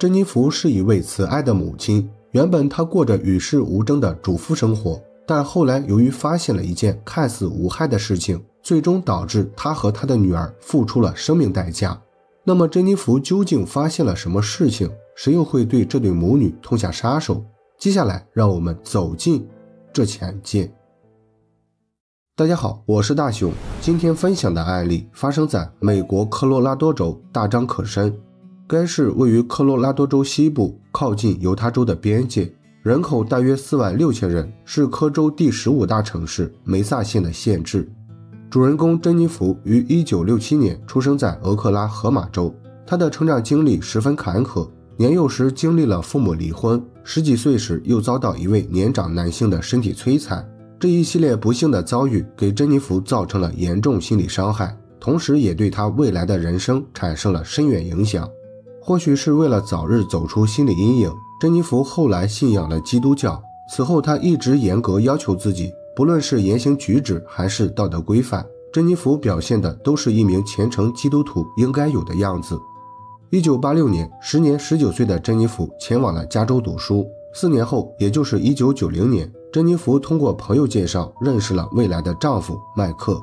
珍妮弗是一位慈爱的母亲，原本她过着与世无争的主妇生活，但后来由于发现了一件看似无害的事情，最终导致她和她的女儿付出了生命代价。那么珍妮弗究竟发现了什么事情？谁又会对这对母女痛下杀手？接下来让我们走进这起案件。大家好，我是大熊，今天分享的案例发生在美国科罗拉多州大张可申。该市位于科罗拉多州西部，靠近犹他州的边界，人口大约4万6千人，是科州第15大城市梅萨县的县治。主人公珍妮弗于1967年出生在俄克拉荷马州，她的成长经历十分坎坷，年幼时经历了父母离婚，10几岁时又遭到一位年长男性的身体摧残。这一系列不幸的遭遇给珍妮弗造成了严重心理伤害，同时也对她未来的人生产生了深远影响。或许是为了早日走出心理阴影，珍妮弗后来信仰了基督教。此后她一直严格要求自己，不论是言行举止还是道德规范，珍妮弗表现的都是一名虔诚基督徒应该有的样子。1986年，时年19岁的珍妮弗前往了加州读书。4年后，也就是1990年，珍妮弗通过朋友介绍认识了未来的丈夫麦克。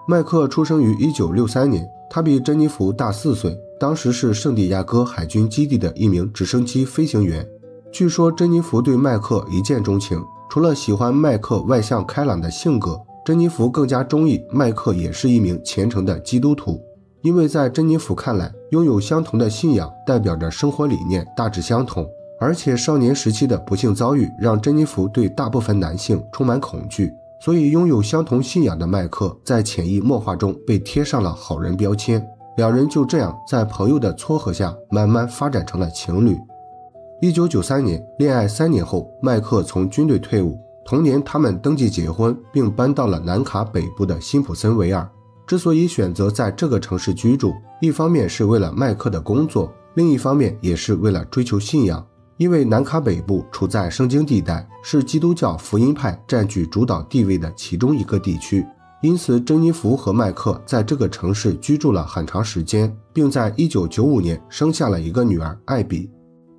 麦克出生于1963年，他比珍妮弗大4岁，当时是圣地亚哥海军基地的一名直升机飞行员。据说珍妮弗对麦克一见钟情，除了喜欢麦克外向开朗的性格，珍妮弗更加中意麦克也是一名虔诚的基督徒。因为在珍妮弗看来，拥有相同的信仰代表着生活理念大致相同，而且少年时期的不幸遭遇让珍妮弗对大部分男性充满恐惧，所以拥有相同信仰的麦克在潜移默化中被贴上了好人标签。两人就这样在朋友的撮合下慢慢发展成了情侣。1993年，恋爱3年后，麦克从军队退伍，同年他们登记结婚，并搬到了南卡北部的辛普森维尔。之所以选择在这个城市居住，一方面是为了麦克的工作，另一方面也是为了追求信仰。因为南卡北部处在圣经地带，是基督教福音派占据主导地位的其中一个地区，因此珍妮弗和麦克在这个城市居住了很长时间，并在1995年生下了一个女儿艾比。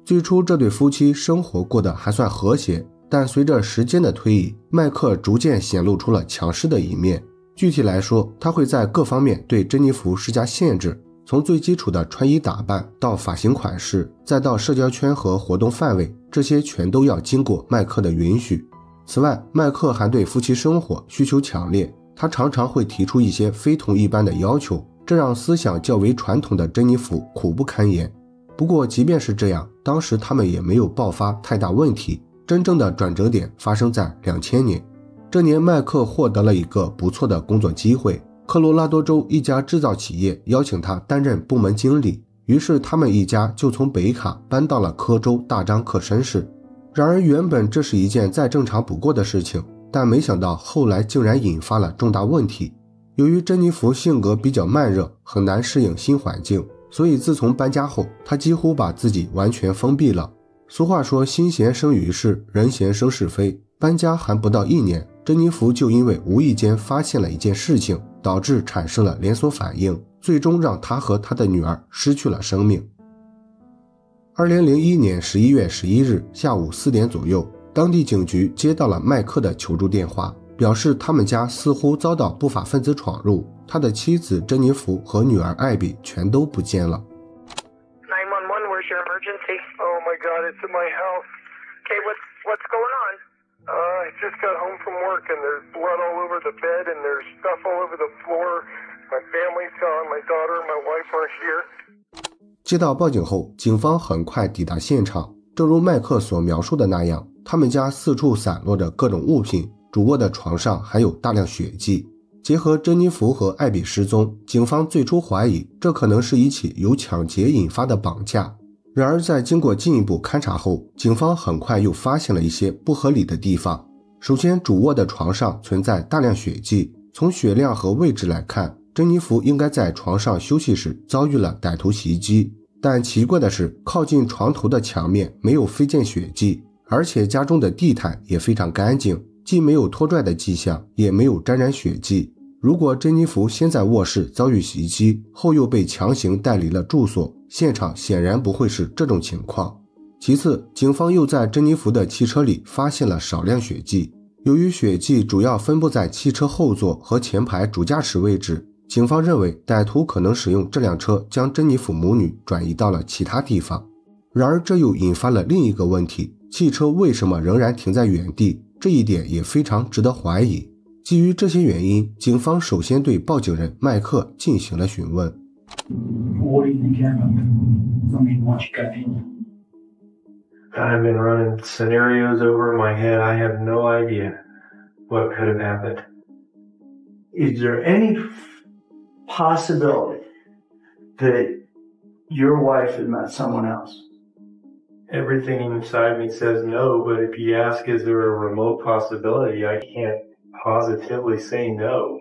最初这对夫妻生活过得还算和谐，但随着时间的推移，麦克逐渐显露出了强势的一面。具体来说，他会在各方面对珍妮弗施加限制，从最基础的穿衣打扮到发型款式，再到社交圈和活动范围，这些全都要经过麦克的允许。此外，麦克还对夫妻生活需求强烈，他常常会提出一些非同一般的要求，这让思想较为传统的珍妮弗苦不堪言。不过即便是这样，当时他们也没有爆发太大问题，真正的转折点发生在2000年。这年麦克获得了一个不错的工作机会，科罗拉多州一家制造企业邀请他担任部门经理，于是他们一家就从北卡搬到了科州大张可申市。然而原本这是一件再正常不过的事情，但没想到后来竟然引发了重大问题。由于珍妮弗性格比较慢热，很难适应新环境，所以自从搬家后，她几乎把自己完全封闭了。俗话说心闲生于世，人闲生是非，搬家还不到1年，珍妮弗就因为无意间发现了一件事情，导致产生了连锁反应，最终让她和她的女儿失去了生命。2001年11月11日下午4点左右，当地警局接到了麦克的求助电话，表示他们家似乎遭到不法分子闯入，他的妻子珍妮弗和女儿艾比全都不见了。911, where's your emergency? Oh my God, it's in my house. Okay, what's going on? I just got home from work and there's blood all over the bed and there's stuff all over the floor. My family's gone, my daughter and my wife are here. 接到报警后，警方很快抵达现场。正如麦克所描述的那样，他们家四处散落着各种物品，主卧的床上还有大量血迹。结合珍妮弗和艾比失踪，警方最初怀疑这可能是一起由抢劫引发的绑架。然而在经过进一步勘查后，警方很快又发现了一些不合理的地方。首先，主卧的床上存在大量血迹，从血量和位置来看，珍妮弗应该在床上休息时遭遇了歹徒袭击。但奇怪的是，靠近床头的墙面没有飞溅血迹，而且家中的地毯也非常干净，既没有拖拽的迹象，也没有沾染血迹。如果珍妮弗先在卧室遭遇袭击，后又被强行带离了住所，现场显然不会是这种情况。其次，警方又在珍妮弗的汽车里发现了少量血迹，由于血迹主要分布在汽车后座和前排主驾驶位置，警方认为歹徒可能使用这辆车将珍妮弗母女转移到了其他地方。然而这又引发了另一个问题，汽车为什么仍然停在原地？这一点也非常值得怀疑。基于这些原因，警方首先对报警人麦克进行了询问。What do you think happened? I mean, what you got in? I've been running scenarios over my head. I have no idea what could have happened. Is there any possibility that your wife had met someone else? Everything inside me says no, but if you ask is there a remote possibility, I can't positively say no.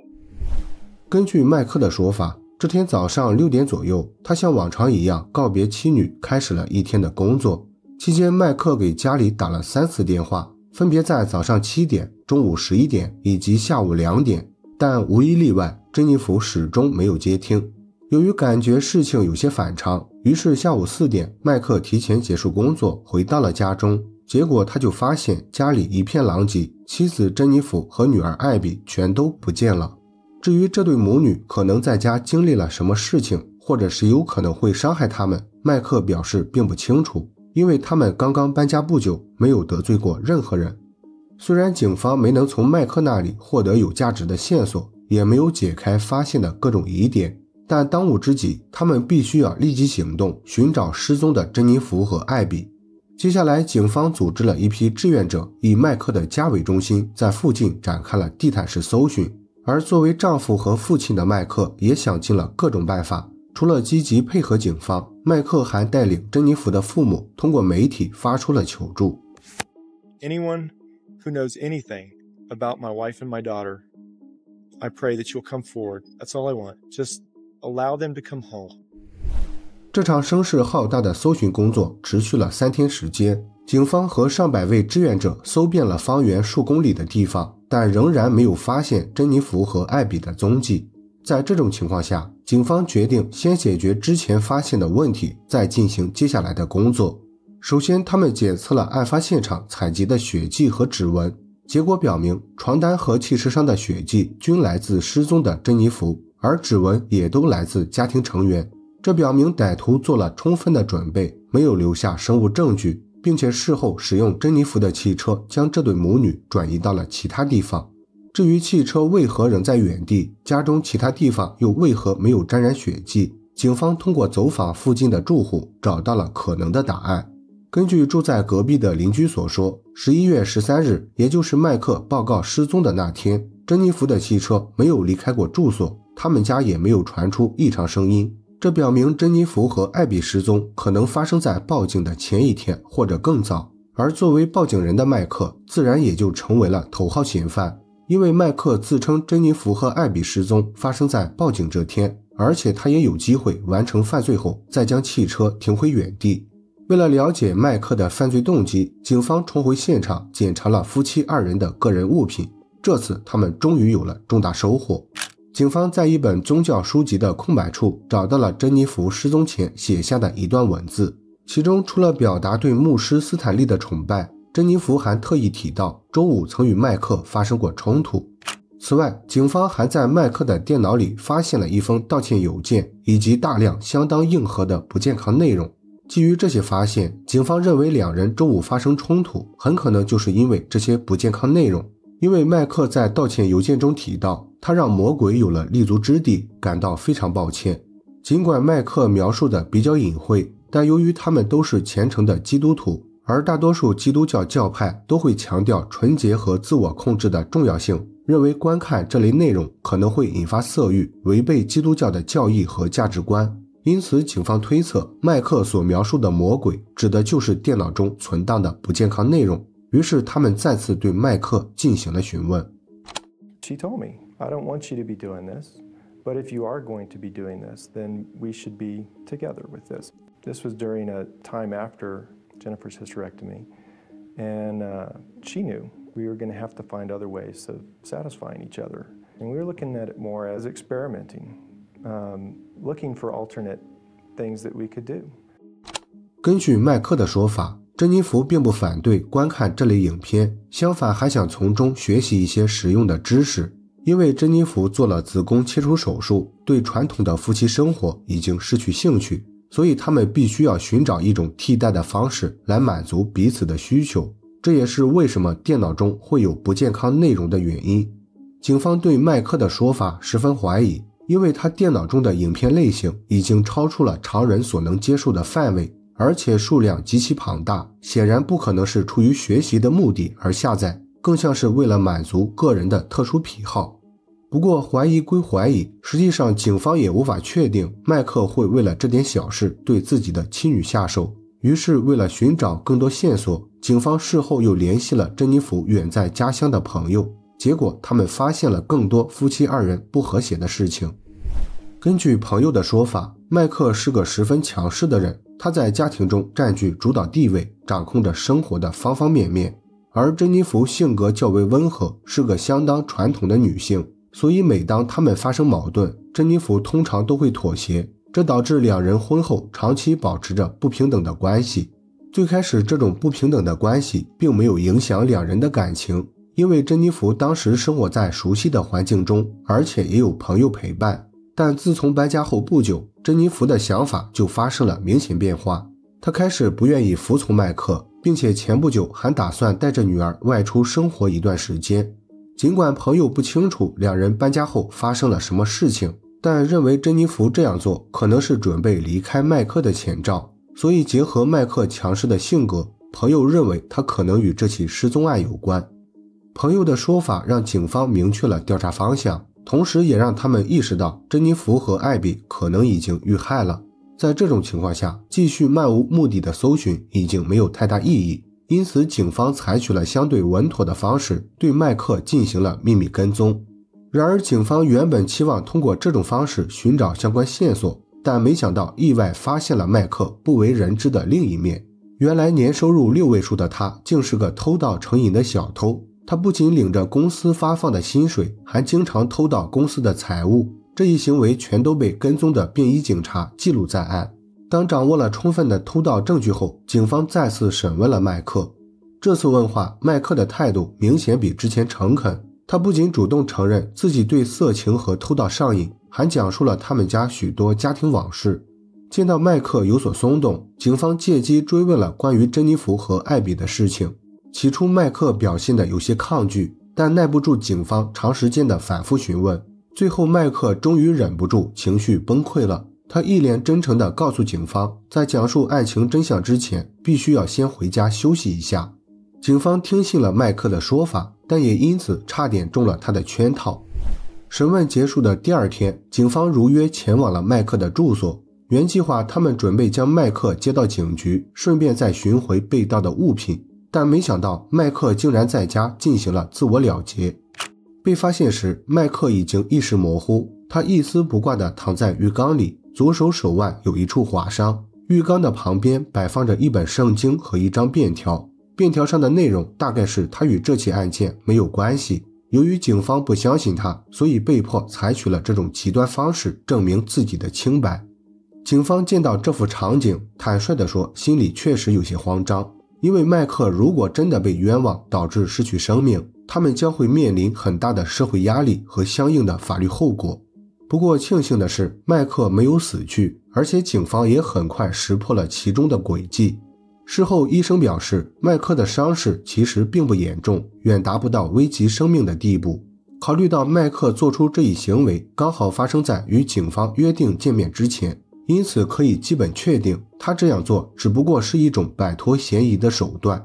根据麦克的说法，这天早上6点左右，他像往常一样告别妻女，开始了一天的工作。期间，麦克给家里打了3次电话，分别在早上7点、中午11点以及下午2点，但无一例外，珍妮弗始终没有接听。由于感觉事情有些反常，于是下午4点，麦克提前结束工作，回到了家中。结果他就发现家里一片狼藉，妻子珍妮弗和女儿艾比全都不见了。至于这对母女可能在家经历了什么事情，或者是有可能会伤害他们，麦克表示并不清楚，因为他们刚刚搬家不久，没有得罪过任何人。虽然警方没能从麦克那里获得有价值的线索，也没有解开发现的各种疑点，但当务之急，他们必须要立即行动，寻找失踪的珍妮弗和艾比。接下来，警方组织了一批志愿者，以麦克的家为中心，在附近展开了地毯式搜寻。而作为丈夫和父亲的麦克也想尽了各种办法，除了积极配合警方，麦克还带领珍妮弗的父母通过媒体发出了求助。 Anyone who knows anything about my wife and my daughter, I pray that you'll come forward. That's all I want. Just allow them to come home. 这场声势浩大的搜寻工作持续了3天时间，警方和上百位志愿者搜遍了方圆数公里的地方，但仍然没有发现珍妮弗和艾比的踪迹。在这种情况下，警方决定先解决之前发现的问题，再进行接下来的工作。首先，他们检测了案发现场采集的血迹和指纹，结果表明床单和汽车上的血迹均来自失踪的珍妮弗，而指纹也都来自家庭成员。这表明歹徒做了充分的准备，没有留下生物证据，并且事后使用珍妮弗的汽车将这对母女转移到了其他地方。至于汽车为何仍在原地，家中其他地方又为何没有沾染血迹，警方通过走访附近的住户找到了可能的答案。根据住在隔壁的邻居所说，11月13日，也就是麦克报告失踪的那天，珍妮弗的汽车没有离开过住所，他们家也没有传出异常声音。这表明珍妮弗和艾比失踪可能发生在报警的前一天或者更早，而作为报警人的麦克自然也就成为了头号嫌犯，因为麦克自称珍妮弗和艾比失踪发生在报警这天，而且他也有机会完成犯罪后再将汽车停回原地。为了了解麦克的犯罪动机，警方重回现场检查了夫妻2人的个人物品，这次他们终于有了重大收获。警方在一本宗教书籍的空白处找到了珍妮弗失踪前写下的一段文字，其中除了表达对牧师斯坦利的崇拜，珍妮弗还特意提到周五曾与麦克发生过冲突。此外，警方还在麦克的电脑里发现了一封道歉邮件以及大量相当硬核的不健康内容。基于这些发现，警方认为2人周五发生冲突很可能就是因为这些不健康内容，因为麦克在道歉邮件中提到他让魔鬼有了立足之地，感到非常抱歉。尽管麦克描述的比较隐晦，但由于他们都是虔诚的基督徒，而大多数基督教教派都会强调纯洁和自我控制的重要性，认为观看这类内容可能会引发色欲，违背基督教的教义和价值观。因此，警方推测麦克所描述的魔鬼指的就是电脑中存档的不健康内容。于是他们再次对麦克进行了询问。 She told me, I don't want you to be doing this, but if you are going to be doing this, then we should be together with this. This was during a time after Jennifer's hysterectomy, and she knew we were going to have to find other ways of satisfying each other. And we were looking at it more as experimenting, looking for alternate things that we could do. 根据麦克的说法，珍妮弗并不反对观看这类影片，相反还想从中学习一些实用的知识。因为珍妮弗做了子宫切除手术，对传统的夫妻生活已经失去兴趣，所以他们必须要寻找一种替代的方式来满足彼此的需求。这也是为什么电脑中会有不健康内容的原因。警方对麦克的说法十分怀疑，因为他电脑中的影片类型已经超出了常人所能接受的范围，而且数量极其庞大，显然不可能是出于学习的目的而下载，更像是为了满足个人的特殊癖好。不过怀疑归怀疑，实际上警方也无法确定麦克会为了这点小事对自己的妻女下手。于是为了寻找更多线索，警方事后又联系了珍妮弗远在家乡的朋友，结果他们发现了更多夫妻二人不和谐的事情。根据朋友的说法，麦克是个十分强势的人，他在家庭中占据主导地位，掌控着生活的方方面面。而珍妮弗性格较为温和，是个相当传统的女性，所以每当他们发生矛盾，珍妮弗通常都会妥协，这导致两人婚后长期保持着不平等的关系。最开始这种不平等的关系并没有影响两人的感情，因为珍妮弗当时生活在熟悉的环境中，而且也有朋友陪伴。但自从搬家后不久，珍妮弗的想法就发生了明显变化，她开始不愿意服从麦克，并且前不久还打算带着女儿外出生活一段时间。尽管朋友不清楚两人搬家后发生了什么事情，但认为珍妮弗这样做可能是准备离开麦克的前兆，所以结合麦克强势的性格，朋友认为他可能与这起失踪案有关。朋友的说法让警方明确了调查方向，同时也让他们意识到珍妮弗和艾比可能已经遇害了。在这种情况下，继续漫无目的的搜寻已经没有太大意义，因此警方采取了相对稳妥的方式，对麦克进行了秘密跟踪。然而警方原本期望通过这种方式寻找相关线索，但没想到意外发现了麦克不为人知的另一面。原来年收入6位数的他竟是个偷盗成瘾的小偷，他不仅领着公司发放的薪水，还经常偷盗公司的财物，这一行为全都被跟踪的便衣警察记录在案。当掌握了充分的偷盗证据后，警方再次审问了麦克。这次问话，麦克的态度明显比之前诚恳，他不仅主动承认自己对色情和偷盗上瘾，还讲述了他们家许多家庭往事。见到麦克有所松动，警方借机追问了关于珍妮弗和艾比的事情。起初麦克表现得有些抗拒，但耐不住警方长时间的反复询问，最后麦克终于忍不住，情绪崩溃了。他一脸真诚地告诉警方，在讲述案情真相之前，必须要先回家休息一下。警方听信了麦克的说法，但也因此差点中了他的圈套。审问结束的第二天，警方如约前往了麦克的住所。原计划他们准备将麦克接到警局，顺便再寻回被盗的物品，但没想到麦克竟然在家进行了自我了结。被发现时，麦克已经意识模糊，他一丝不挂地躺在浴缸里，左手手腕有一处划伤，浴缸的旁边摆放着一本圣经和一张便条，便条上的内容大概是他与这起案件没有关系。由于警方不相信他，所以被迫采取了这种极端方式证明自己的清白。警方见到这幅场景，坦率地说，心里确实有些慌张，因为麦克如果真的被冤枉导致失去生命，他们将会面临很大的社会压力和相应的法律后果。不过庆幸的是，麦克没有死去，而且警方也很快识破了其中的诡计。事后医生表示，麦克的伤势其实并不严重，远达不到危及生命的地步。考虑到麦克做出这一行为刚好发生在与警方约定见面之前，因此可以基本确定他这样做只不过是一种摆脱嫌疑的手段。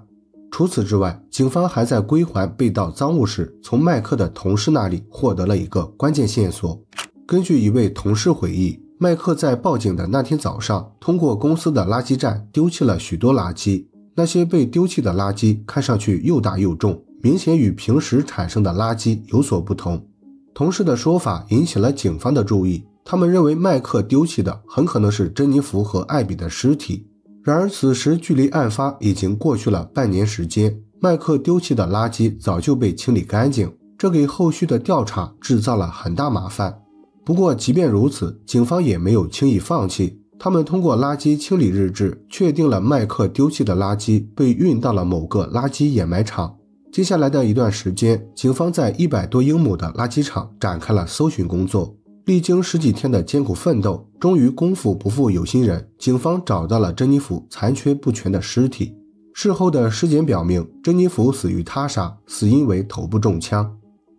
除此之外，警方还在归还被盗赃物时，从麦克的同事那里获得了一个关键线索。根据一位同事回忆，麦克在报警的那天早上，通过公司的垃圾站丢弃了许多垃圾，那些被丢弃的垃圾看上去又大又重，明显与平时产生的垃圾有所不同。同事的说法引起了警方的注意，他们认为麦克丢弃的很可能是珍妮弗和艾比的尸体。然而此时距离案发已经过去了半年时间，麦克丢弃的垃圾早就被清理干净，这给后续的调查制造了很大麻烦。不过即便如此，警方也没有轻易放弃，他们通过垃圾清理日志确定了麦克丢弃的垃圾被运到了某个垃圾掩埋场。接下来的一段时间，警方在100多英亩的垃圾场展开了搜寻工作。历经10几天的艰苦奋斗，终于功夫不负有心人，警方找到了珍妮弗残缺不全的尸体。事后的尸检表明，珍妮弗死于他杀，死因为头部中枪。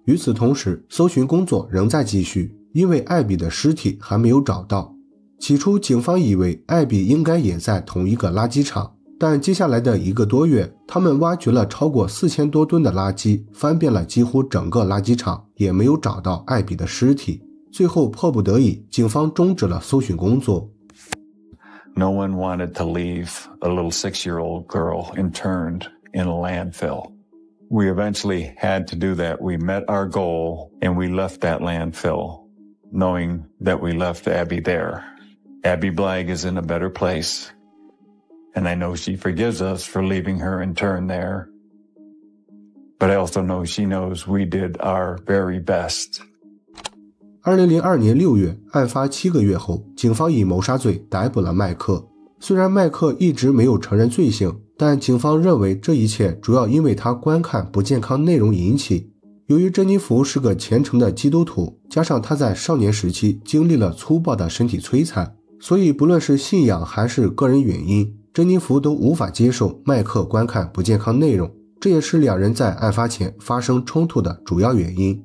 与此同时，搜寻工作仍在继续，因为艾比的尸体还没有找到。起初警方以为艾比应该也在同一个垃圾场，但接下来的1个多月，他们挖掘了超过4000多吨的垃圾，翻遍了几乎整个垃圾场，也没有找到艾比的尸体。最后迫不得已，警方终止了搜寻工作。No one wanted to leave a little 6-year-old girl interned in a landfill. We eventually had to do that. We met our goal and we left that landfill, knowing that we left Abby there. Abby Blag is in a better place, and I know she forgives us for leaving her interned there. But I also know she knows we did our very best. 2002年6月，案发7个月后，警方以谋杀罪逮捕了麦克。虽然麦克一直没有承认罪行，但警方认为这一切主要因为他观看不健康内容引起。由于珍妮弗是个虔诚的基督徒，加上他在少年时期经历了粗暴的身体摧残，所以不论是信仰还是个人原因，珍妮弗都无法接受麦克观看不健康内容，这也是两人在案发前发生冲突的主要原因。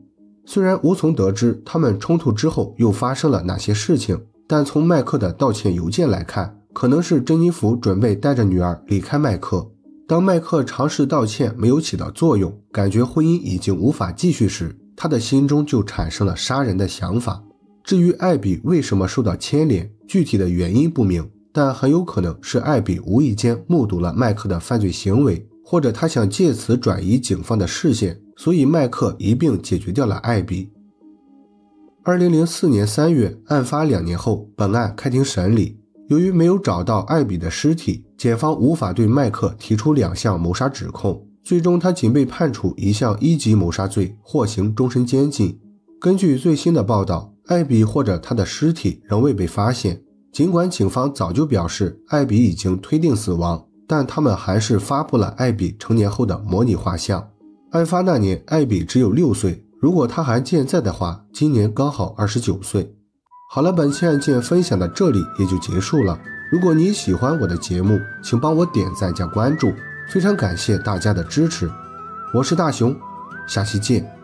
虽然无从得知他们冲突之后又发生了哪些事情，但从麦克的道歉邮件来看，可能是珍妮弗准备带着女儿离开麦克。当麦克尝试道歉没有起到作用，感觉婚姻已经无法继续时，他的心中就产生了杀人的想法。至于艾比为什么受到牵连，具体的原因不明，但很有可能是艾比无意间目睹了麦克的犯罪行为，或者他想借此转移警方的视线，所以麦克一并解决掉了艾比。2004年3月，案发2年后，本案开庭审理。由于没有找到艾比的尸体，检方无法对麦克提出2项谋杀指控，最终他仅被判处1项1级谋杀罪，获刑终身监禁。根据最新的报道，艾比或者他的尸体仍未被发现，尽管警方早就表示艾比已经推定死亡，但他们还是发布了艾比成年后的模拟画像。案发那年，艾比只有6岁，如果他还健在的话，今年刚好29岁。好了，本期案件分享到这里也就结束了。如果你喜欢我的节目，请帮我点赞加关注，非常感谢大家的支持。我是大熊，下期见。